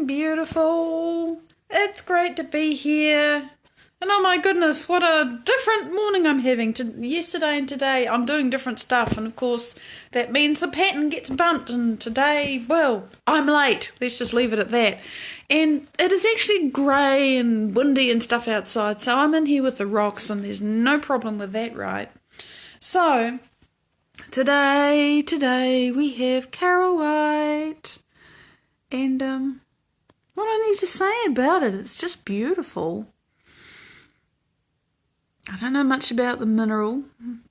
morning, beautiful. It's great to be here. And oh my goodness, what a different morning I'm having. Yesterday and today I'm doing different stuff, and of course that means the pattern gets bumped, and today, well, I'm late. Let's just leave it at that. And it is actually grey and windy and stuff outside, so I'm in here with the rocks and there's no problem with that, right? So today we have Carol White, and what I need to say about it, it's just beautiful. I don't know much about the mineral,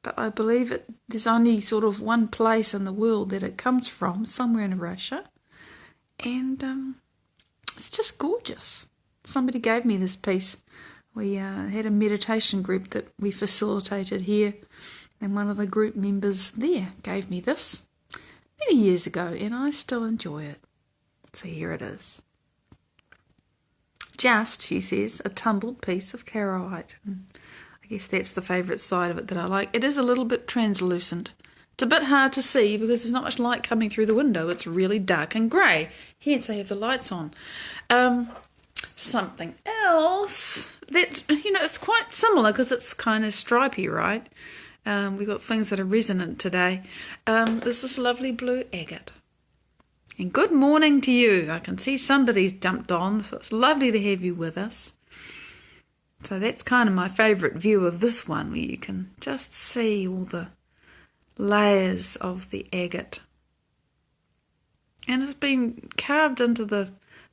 but I believe there's only sort of one place in the world that it comes from, somewhere in Russia, and it's just gorgeous. Somebody gave me this piece. We had a meditation group that we facilitated here, and one of the group members there gave me this many years ago, and I still enjoy it. So here it is. Just, she says, a tumbled piece of carolite. I guess that's the favourite side of it that I like. It is a little bit translucent. It's a bit hard to see because there's not much light coming through the window. It's really dark and grey. Hence I have the lights on. Something else that, it's quite similar because it's kind of stripy, right? We've got things that are resonant today. There's this lovely blue agate. And good morning to you. I can see somebody's jumped on, so it's lovely to have you with us. So that's kind of my favourite view of this one, where you can just see all the layers of the agate. And it's been carved into the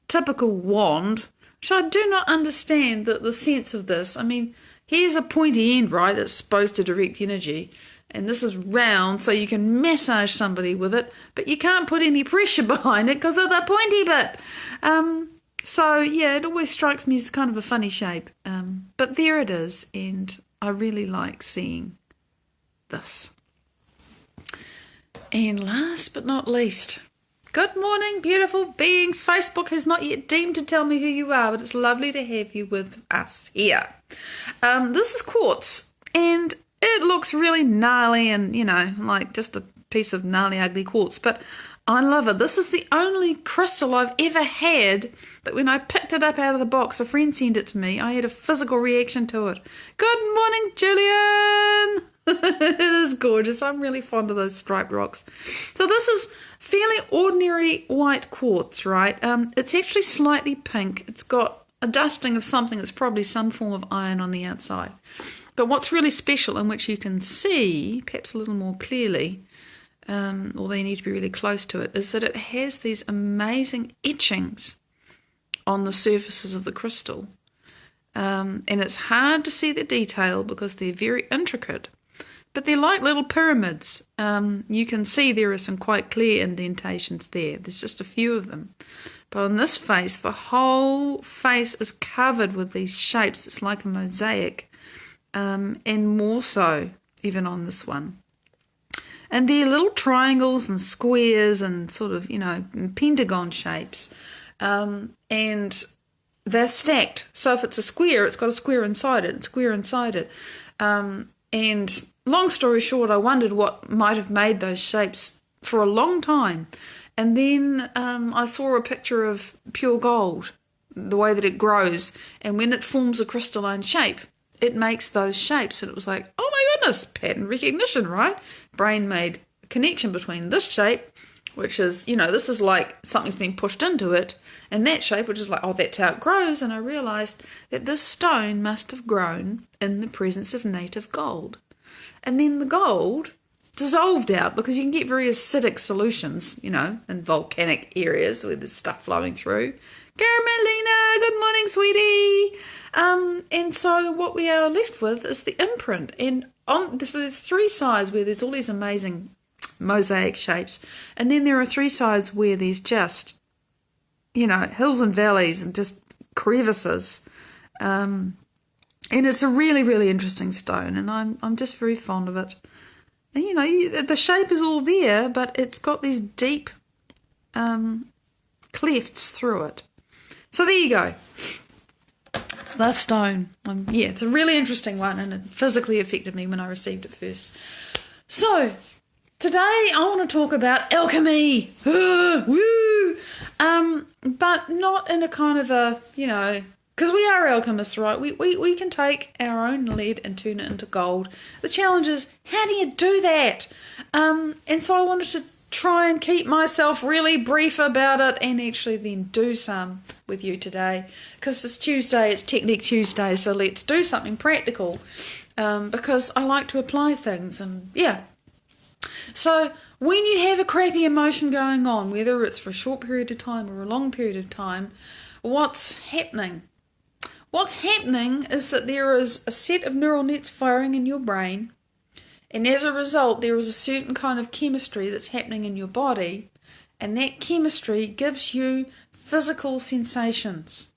typical wand, which I do not understand the sense of this. I mean, here's a pointy end, right, that's supposed to direct energy. And this is round, so you can massage somebody with it, but you can't put any pressure behind it because of the pointy bit. So, yeah, it always strikes me as kind of a funny shape. But there it is, and I really like seeing this. And last but not least, good morning, beautiful beings. Facebook has not yet deemed to tell me who you are, but it's lovely to have you with us here. This is quartz, and it looks really gnarly and, like just a piece of gnarly, ugly quartz, but I love it. This is the only crystal I've ever had that when I picked it up out of the box, a friend sent it to me, I had a physical reaction to it. Good morning, Julian! It is gorgeous. I'm really fond of those striped rocks. So this is fairly ordinary white quartz, right? It's actually slightly pink. It's got a dusting of something that's probably some form of iron on the outside. But what's really special, and which you can see perhaps a little more clearly, although you need to be really close to it, is that it has these amazing etchings on the surfaces of the crystal. And it's hard to see the detail because they're very intricate, but they're like little pyramids. You can see there are some quite clear indentations there. There's just a few of them. But on this face, the whole face is covered with these shapes. It's like a mosaic. And more so even on this one. And they're little triangles and squares and sort of, pentagon shapes. And they're stacked. So if it's a square, it's got a square inside it and square inside it. And long story short, I wondered what might have made those shapes for a long time. And then I saw a picture of pure gold, the way that it grows. And when it forms a crystalline shape, it makes those shapes. And it was like, oh my goodness, pattern recognition, right? Brain made a connection between this shape, which is, this is like something's been pushed into it, and that shape, which is like, oh, that's how it grows. And I realised that this stone must have grown in the presence of native gold. And then the gold dissolved out because you can get very acidic solutions, in volcanic areas where there's stuff flowing through. Carmelina, good morning, sweetie. And so what we are left with is the imprint. And so there's three sides where there's all these amazing mosaic shapes. And then there are three sides where there's just, hills and valleys and just crevices. And it's a really, really interesting stone. And I'm just very fond of it. And, the shape is all there, but it's got these deep clefts through it. So there you go. It's the stone. It's a really interesting one, and it physically affected me when I received it first. So today I want to talk about alchemy. Woo! But not in a kind of a, because we are alchemists, right? We can take our own lead and turn it into gold. The challenge is, how do you do that? And so I wanted to try and keep myself really brief about it and actually then do some with you today. Because it's Tuesday, it's Technique Tuesday, so let's do something practical. Because I like to apply things, and yeah. So when you have a crappy emotion going on, whether it's for a short period of time or a long period of time, what's happening? What's happening is that there is a set of neural nets firing in your brain, and as a result there is a certain kind of chemistry that's happening in your body, and that chemistry gives you physical sensations.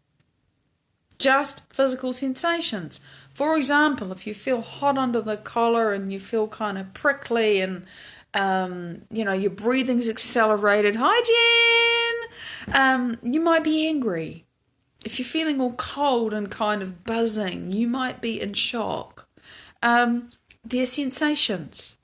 Just physical sensations. For example, if you feel hot under the collar and you feel kind of prickly and your breathing's accelerated. Hi, Jen! You might be angry. If you're feeling all cold and kind of buzzing, you might be in shock. They're sensations.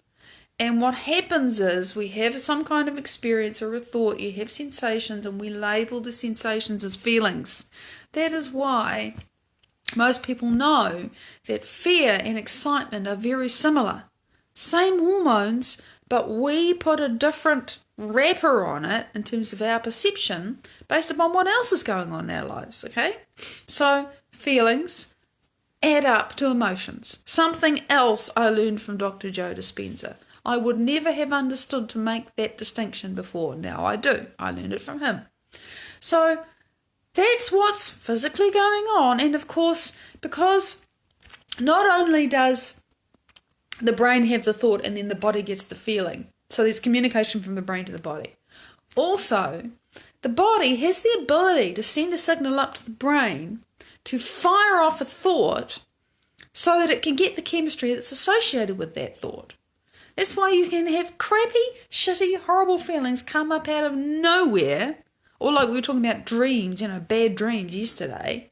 And what happens is we have some kind of experience or a thought, you have sensations, and we label the sensations as feelings. That is why most people know that fear and excitement are very similar. Same hormones, but we put a different wrapper on it in terms of our perception based upon what else is going on in our lives, okay? So feelings add up to emotions. Something else I learned from Dr. Joe Dispenza. I would never have understood to make that distinction before. Now I do. I learned it from him. So that's what's physically going on. And of course, because not only does the brain have the thought and then the body gets the feeling, so there's communication from the brain to the body. Also, the body has the ability to send a signal up to the brain to fire off a thought so that it can get the chemistry that's associated with that thought. That's why you can have crappy, shitty, horrible feelings come up out of nowhere, or like we were talking about dreams, bad dreams yesterday.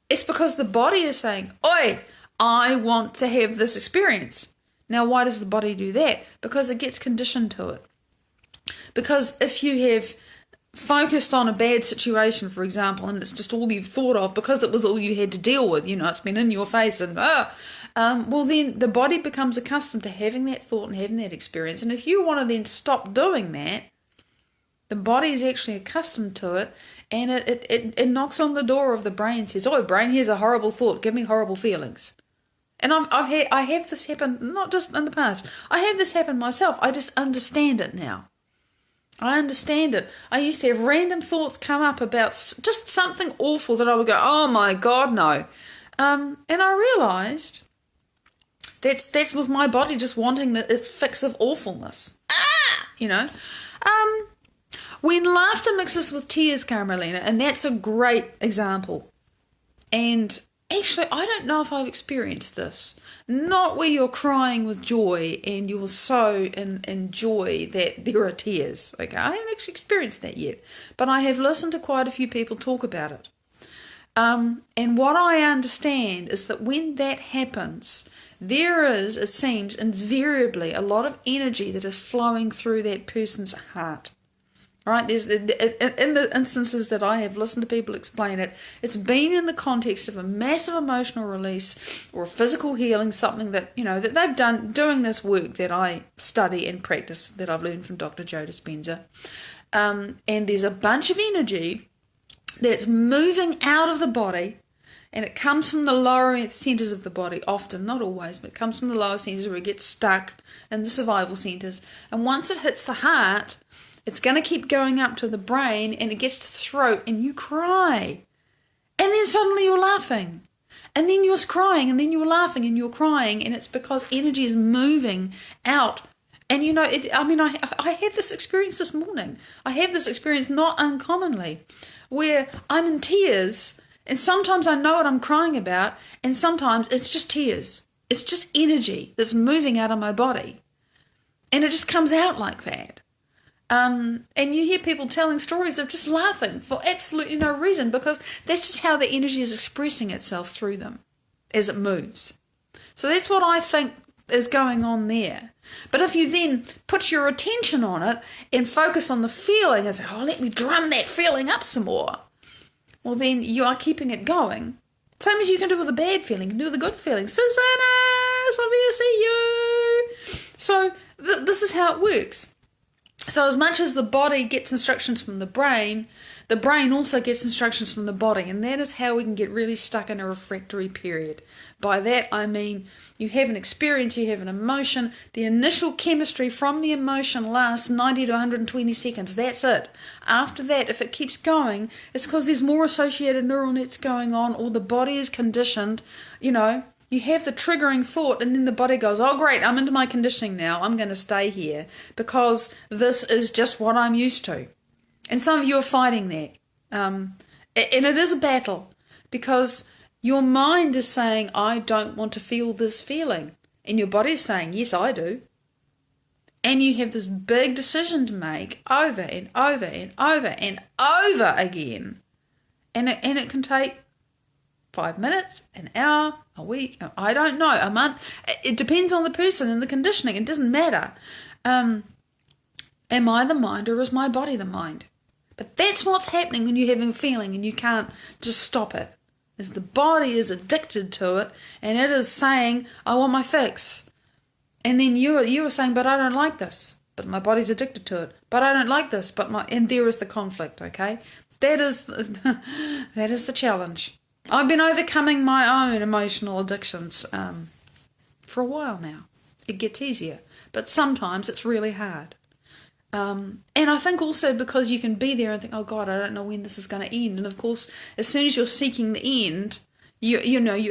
It's because the body is saying, oi, I want to have this experience. Now, why does the body do that? Because it gets conditioned to it. Because if you have focused on a bad situation, for example, and it's just all you've thought of because it was all you had to deal with, it's been in your face, and well, then the body becomes accustomed to having that thought and having that experience. And if you want to then stop doing that, the body is actually accustomed to it, and it knocks on the door of the brain and says, oh, brain, here's a horrible thought, give me horrible feelings. And I have this happen, not just in the past, I have this happen myself. I just understand it now. I understand it. I used to have random thoughts come up about just something awful that I would go, oh my God, no. And I realised that was my body just wanting its fix of awfulness. When laughter mixes with tears, Carmelina, and that's a great example. And actually, I don't know if I've experienced this. Not where you're crying with joy and you're so in joy that there are tears. Okay, I haven't actually experienced that yet. But I have listened to quite a few people talk about it. And what I understand is that when that happens, there is, it seems, invariably a lot of energy that is flowing through that person's heart. Right, there's in the instances that I have listened to people explain it, it's been in the context of a massive emotional release or a physical healing, something that that they've done doing this work that I study and practice that I've learned from Dr. Joe Dispenza. And there's a bunch of energy that's moving out of the body, and it comes from the lower centers of the body, often, not always, but it comes from the lower centers where it gets stuck in the survival centers. And once it hits the heart, it's going to keep going up to the brain, and it gets to the throat, and you cry. And then suddenly you're laughing. And then you're crying, and then you're laughing, and you're crying, and it's because energy is moving out. And I had this experience this morning. I have this experience not uncommonly, where I'm in tears, and sometimes I know what I'm crying about, and sometimes it's just tears. It's just energy that's moving out of my body. And it just comes out like that. And you hear people telling stories of just laughing for absolutely no reason, because that's just how the energy is expressing itself through them as it moves. So that's what I think is going on there. But if you then put your attention on it and focus on the feeling and say, oh, let me drum that feeling up some more, well, then you are keeping it going. Same as you can do with a bad feeling, you can do with a good feeling. Susanna, it's lovely to see you. So this is how it works. So as much as the body gets instructions from the brain also gets instructions from the body, and that is how we can get really stuck in a refractory period. By that I mean you have an experience, you have an emotion, the initial chemistry from the emotion lasts 90 to 120 seconds, that's it. After that, if it keeps going, it's because there's more associated neural nets going on, or the body is conditioned, you have the triggering thought, and then the body goes, oh great, I'm into my conditioning now, I'm going to stay here because this is just what I'm used to. And some of you are fighting that. And it is a battle, because your mind is saying, I don't want to feel this feeling. And your body is saying, yes, I do. And you have this big decision to make over and over and over and over again. And it can take 5 minutes, an hour, a week, I don't know, a month. It depends on the person and the conditioning. It doesn't matter. Am I the mind, or is my body the mind? But that's what's happening when you're having a feeling and you can't just stop it. Is the body is addicted to it, and it is saying, I want my fix. And then you are saying, but I don't like this. But my body's addicted to it. But I don't like this. And there is the conflict, okay? That is the challenge. I've been overcoming my own emotional addictions for a while now. It gets easier, but sometimes it's really hard. And I think also because you can be there and think, oh God, I don't know when this is going to end. And of course, as soon as you're seeking the end, you're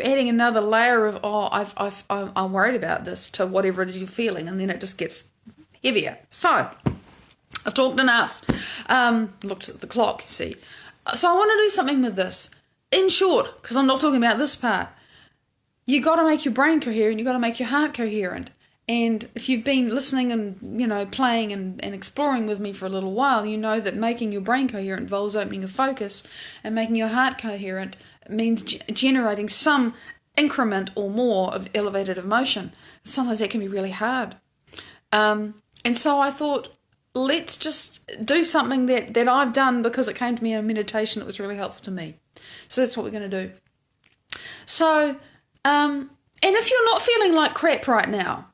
adding another layer of, I'm worried about this to whatever it is you're feeling, and then it just gets heavier. So I've talked enough. Looked at the clock, you see. So I want to do something with this. In short, because I'm not talking about this part, you got to make your brain coherent, you got to make your heart coherent. And if you've been listening and, playing and exploring with me for a little while, you know that making your brain coherent involves opening your focus, and making your heart coherent means generating some increment or more of elevated emotion. Sometimes that can be really hard. And so I thought, let's just do something that I've done because it came to me in a meditation that was really helpful to me. So that's what we're going to do. So, and if you're not feeling like crap right now,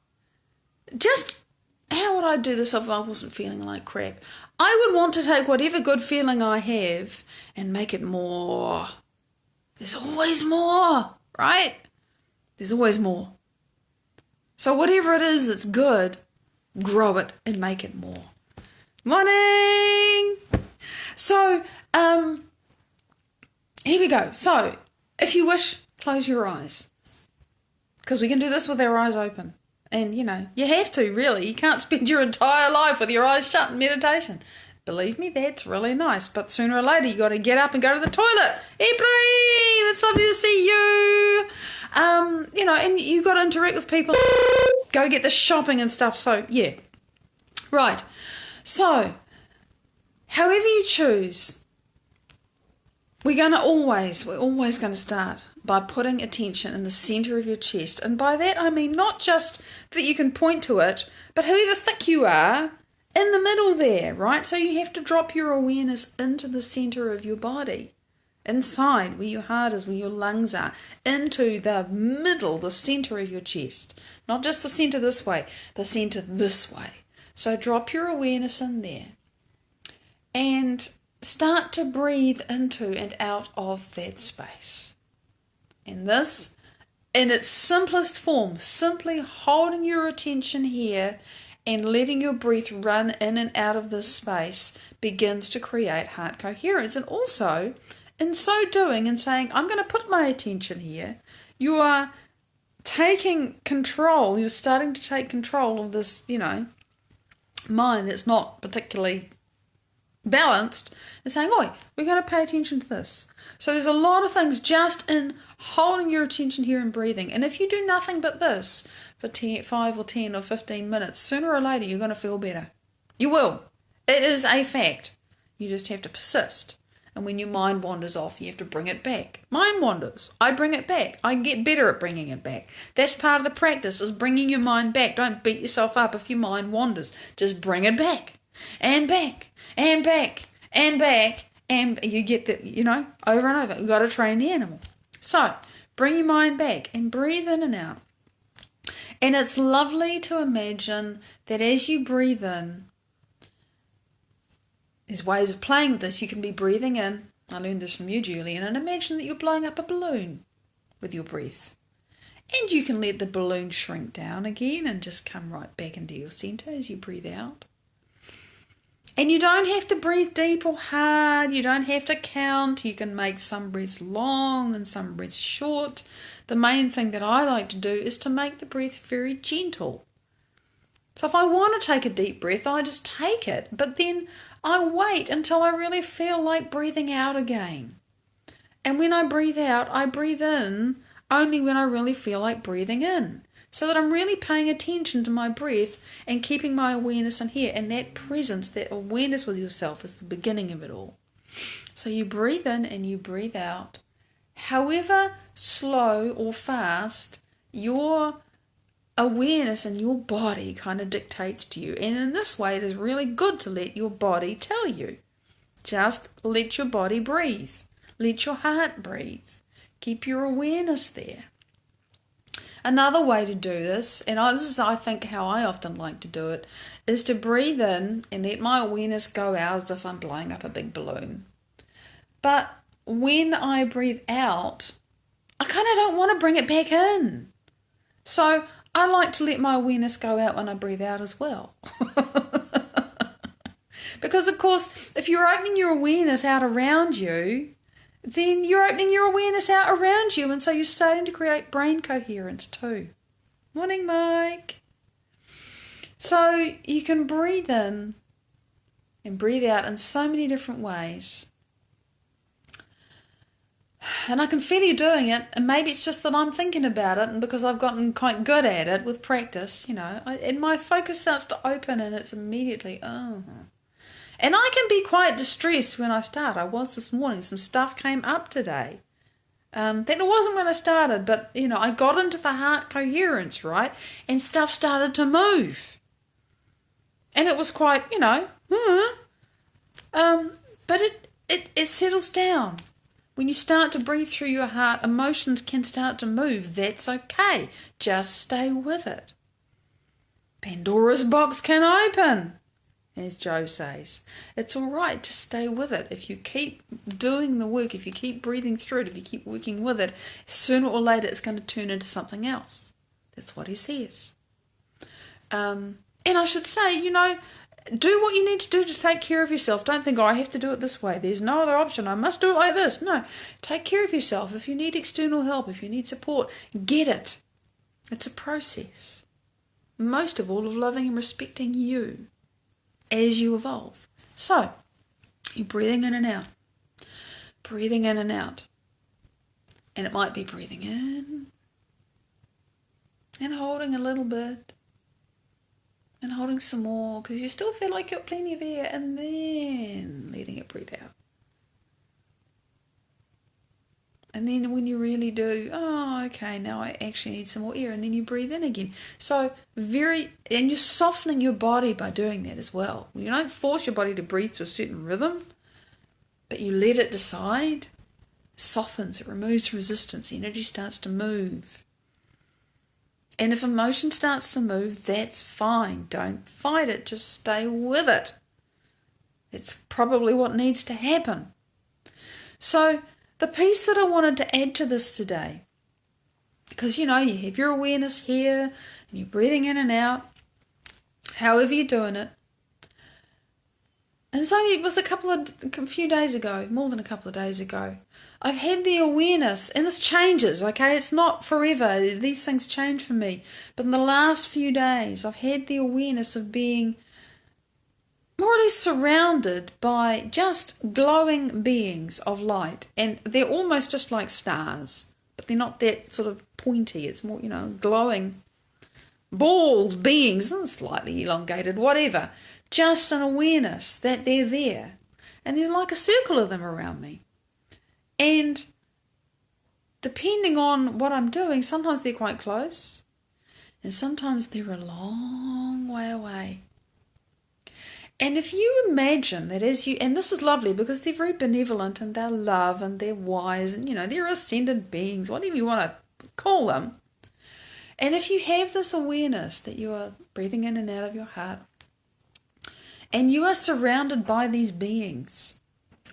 just how would I do this if I wasn't feeling like crap? I would want to take whatever good feeling I have and make it more. There's always more, right? There's always more. So whatever it is that's good, grow it and make it more. Morning! So, here we go. So, if you wish, close your eyes. Because we can do this with our eyes open. And, you have to, really. You can't spend your entire life with your eyes shut in meditation. Believe me, that's really nice. But sooner or later, you got to get up and go to the toilet. Ibrahim, it's lovely to see you. And you got to interact with people. Go get the shopping and stuff. So, yeah. Right. So, however you choose, we're always going to start by putting attention in the center of your chest. And by that I mean not just that you can point to it, but however thick you are, in the middle there, right? So you have to drop your awareness into the center of your body, inside where your heart is, where your lungs are, into the middle, the center of your chest. Not just the center this way, the center this way. So drop your awareness in there and start to breathe into and out of that space. And this, in its simplest form, simply holding your attention here and letting your breath run in and out of this space begins to create heart coherence. And also, in so doing and saying, I'm going to put my attention here, you are taking control, you're starting to take control of this, mind that's not particularly balanced, and saying, oi, we're going to pay attention to this. So there's a lot of things just in holding your attention here and breathing. And if you do nothing but this for 5 or 10 or 15 minutes, sooner or later you're going to feel better. You will. It is a fact. You just have to persist. And when your mind wanders off, you have to bring it back. Mind wanders. I bring it back. I get better at bringing it back. That's part of the practice, is bringing your mind back. Don't beat yourself up if your mind wanders. Just bring it back. And back. And back. And back. And you get that, over and over. You've got to train the animal. So, bring your mind back and breathe in and out. And it's lovely to imagine that as you breathe in, there's ways of playing with this. You can be breathing in. I learned this from you, Julian. And imagine that you're blowing up a balloon with your breath. And you can let the balloon shrink down again and just come right back into your centre as you breathe out. And you don't have to breathe deep or hard. You don't have to count. You can make some breaths long and some breaths short. The main thing that I like to do is to make the breath very gentle. So if I want to take a deep breath, I just take it. But then I wait until I really feel like breathing out again. And when I breathe out, I breathe in only when I really feel like breathing in. So that I'm really paying attention to my breath and keeping my awareness in here. And that presence, that awareness with yourself is the beginning of it all. So you breathe in and you breathe out. However slow or fast your awareness in your body kind of dictates to you. And in this way, it is really good to let your body tell you. Just let your body breathe. Let your heart breathe. Keep your awareness there. Another way to do this, and this is, I think, how I often like to do it, is to breathe in and let my awareness go out as if I'm blowing up a big balloon. But when I breathe out, I kind of don't want to bring it back in. So I like to let my awareness go out when I breathe out as well. Because, of course, if you're opening your awareness out around you, then you're opening your awareness out around you, and so you're starting to create brain coherence too. Morning, Mike. So you can breathe in and breathe out in so many different ways. And I can feel you doing it, and maybe it's just that I'm thinking about it, and because I've gotten quite good at it with practice, and my focus starts to open, and it's immediately, And I can be quite distressed when I start. I was this morning. Some stuff came up today. That it wasn't when I started, but, I got into the heart coherence, right? And stuff started to move. And it was quite, but it settles down. When you start to breathe through your heart, emotions can start to move. That's okay. Just stay with it. Pandora's box can open, as Joe says. It's all right to stay with it. If you keep doing the work, if you keep breathing through it, if you keep working with it, sooner or later it's going to turn into something else. That's what he says. And I should say, do what you need to do to take care of yourself. Don't think, I have to do it this way. There's no other option. I must do it like this. No, take care of yourself. If you need external help, if you need support, get it. It's a process. Most of all, of loving and respecting you as you evolve. So, you're breathing in and out. Breathing in and out. And it might be breathing in and holding a little bit and holding some more because you still feel like you've got plenty of air, and then letting it breathe out. And then when you really do, okay, now I actually need some more air, and then you breathe in again. So and you're softening your body by doing that as well. You don't force your body to breathe to a certain rhythm, but you let it decide. It softens, it removes resistance, the energy starts to move. And if emotion starts to move, that's fine. Don't fight it, just stay with it. It's probably what needs to happen. So the piece that I wanted to add to this today, because you have your awareness here, and you're breathing in and out, however you're doing it. And it was a few days ago, more than a couple of days ago, I've had the awareness, and this changes, okay? It's not forever. These things change for me. But in the last few days, I've had the awareness of being more or less surrounded by just glowing beings of light. And they're almost just like stars, but they're not that sort of pointy. It's more, glowing balls, beings, slightly elongated, whatever. Just an awareness that they're there. and there's like a circle of them around me. And depending on what I'm doing, sometimes they're quite close, and sometimes they're a long way away. And if you imagine that as you, and this is lovely because they're very benevolent and they're love and they're wise and, they're ascended beings, whatever you want to call them. And if you have this awareness that you are breathing in and out of your heart, and you are surrounded by these beings,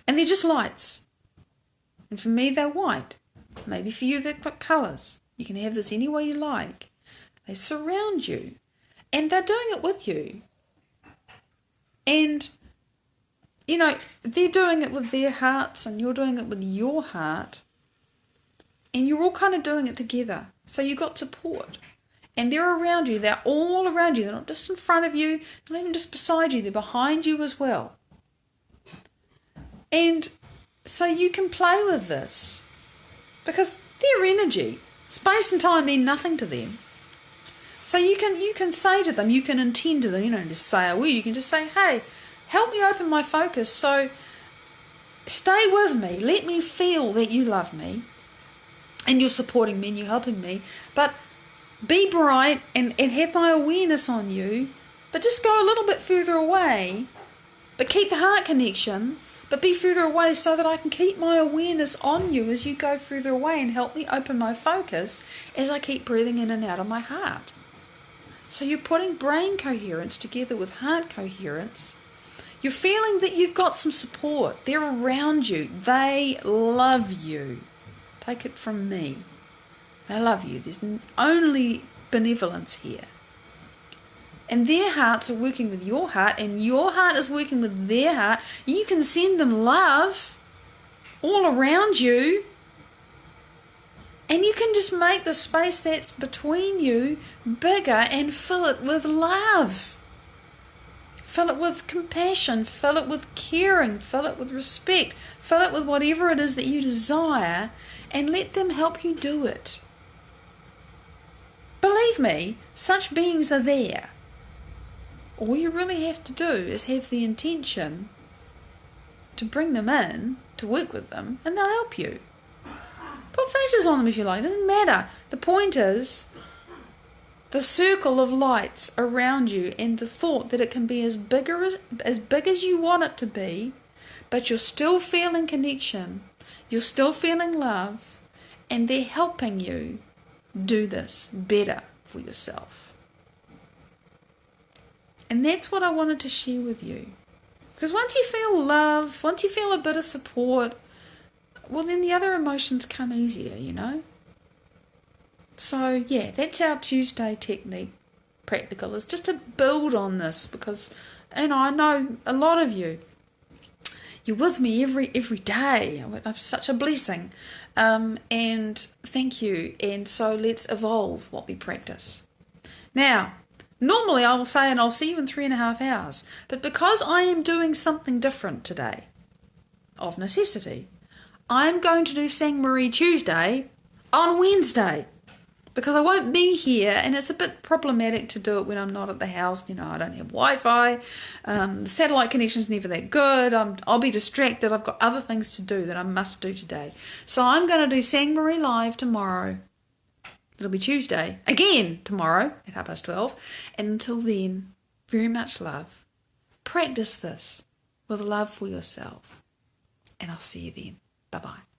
and they're just lights. And for me, they're white. Maybe for you, they're colours. You can have this any way you like. They surround you, and they're doing it with you. And, they're doing it with their hearts, and you're doing it with your heart. And you're all kind of doing it together. So you got support. And they're around you. They're all around you. They're not just in front of you. They're not even just beside you. They're behind you as well. And so you can play with this. Because their energy, space and time mean nothing to them. So you can say to them, you can intend to them, just say a word. You can just say, hey, help me open my focus. So stay with me. Let me feel that you love me. And you're supporting me and you're helping me. But be bright and have my awareness on you. But just go a little bit further away. But keep the heart connection. But be further away so that I can keep my awareness on you as you go further away and help me open my focus as I keep breathing in and out of my heart. So you're putting brain coherence together with heart coherence. You're feeling that you've got some support. They're around you. They love you. Take it from me. They love you. There's only benevolence here. And their hearts are working with your heart, and your heart is working with their heart. You can send them love all around you. And you can just make the space that's between you bigger and fill it with love. Fill it with compassion. Fill it with caring. Fill it with respect. Fill it with whatever it is that you desire, and let them help you do it. Believe me, such beings are there. All you really have to do is have the intention to bring them in, to work with them, and they'll help you. Put faces on them if you like, it doesn't matter. The point is the circle of lights around you and the thought that it can be as big as you want it to be, but you're still feeling connection, you're still feeling love, and they're helping you do this better for yourself. And that's what I wanted to share with you. Because once you feel love, once you feel a bit of support, well, then the other emotions come easier, So, yeah, that's our Tuesday technique practical. It's just to build on this because, I know a lot of you, you're with me every day. It's such a blessing. And thank you. And so let's evolve what we practice. Now, normally I will say, and I'll see you in 3.5 hours. But because I am doing something different today, of necessity, I'm going to do Sang Marie Tuesday on Wednesday because I won't be here, and it's a bit problematic to do it when I'm not at the house. I don't have Wi-Fi. The satellite connection's never that good. I'll be distracted. I've got other things to do that I must do today. So I'm going to do Sang Marie live tomorrow. It'll be Tuesday. Again tomorrow at 12:30. And until then, very much love. Practice this with love for yourself. And I'll see you then. Bye-bye.